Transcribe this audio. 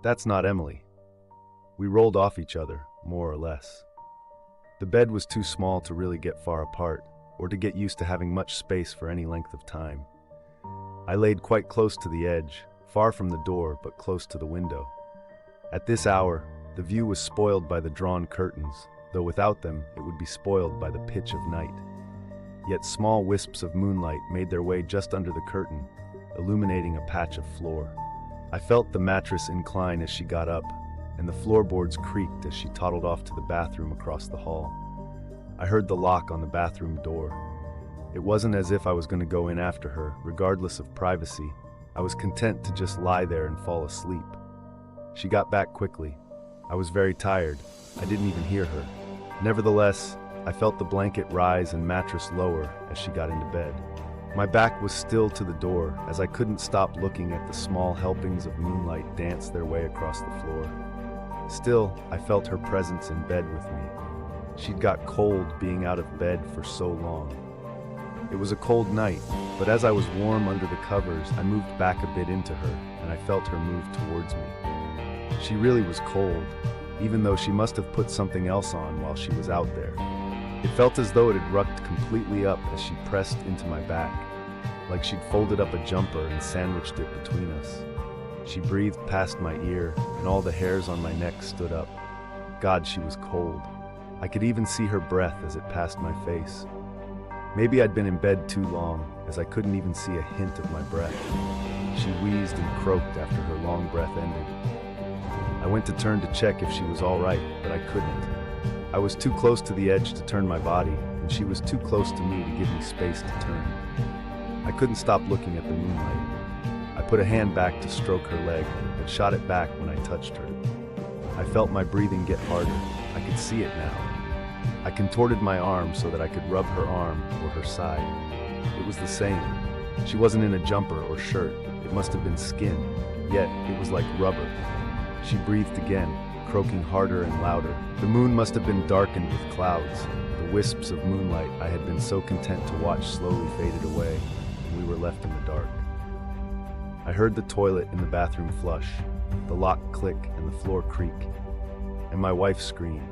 That's not Emily. We rolled off each other, more or less. The bed was too small to really get far apart, or to get used to having much space for any length of time. I laid quite close to the edge, far from the door but close to the window. At this hour, the view was spoiled by the drawn curtains, though without them it would be spoiled by the pitch of night. Yet small wisps of moonlight made their way just under the curtain, illuminating a patch of floor. I felt the mattress incline as she got up, and the floorboards creaked as she toddled off to the bathroom across the hall. I heard the lock on the bathroom door. It wasn't as if I was going to go in after her, regardless of privacy. I was content to just lie there and fall asleep. She got back quickly. I was very tired. I didn't even hear her. Nevertheless, I felt the blanket rise and mattress lower as she got into bed. My back was still to the door, as I couldn't stop looking at the small helpings of moonlight dance their way across the floor. Still, I felt her presence in bed with me. She'd got cold being out of bed for so long. It was a cold night, but as I was warm under the covers, I moved back a bit into her, and I felt her move towards me. She really was cold, even though she must have put something else on while she was out there. It felt as though it had rucked completely up as she pressed into my back, like she'd folded up a jumper and sandwiched it between us. She breathed past my ear, and all the hairs on my neck stood up. God, she was cold. I could even see her breath as it passed my face. Maybe I'd been in bed too long, as I couldn't even see a hint of my breath. She wheezed and croaked after her long breath ended. I went to turn to check if she was all right, but I couldn't. I was too close to the edge to turn my body, and she was too close to me to give me space to turn. I couldn't stop looking at the moonlight. I put a hand back to stroke her leg, but shot it back when I touched her. I felt my breathing get harder. I could see it now. I contorted my arm so that I could rub her arm or her side. It was the same. She wasn't in a jumper or shirt. It must have been skin, yet it was like rubber. She breathed again, croaking harder and louder. The moon must have been darkened with clouds. The wisps of moonlight I had been so content to watch slowly faded away, and we were left in the dark. I heard the toilet in the bathroom flush, the lock click and the floor creak, and my wife scream.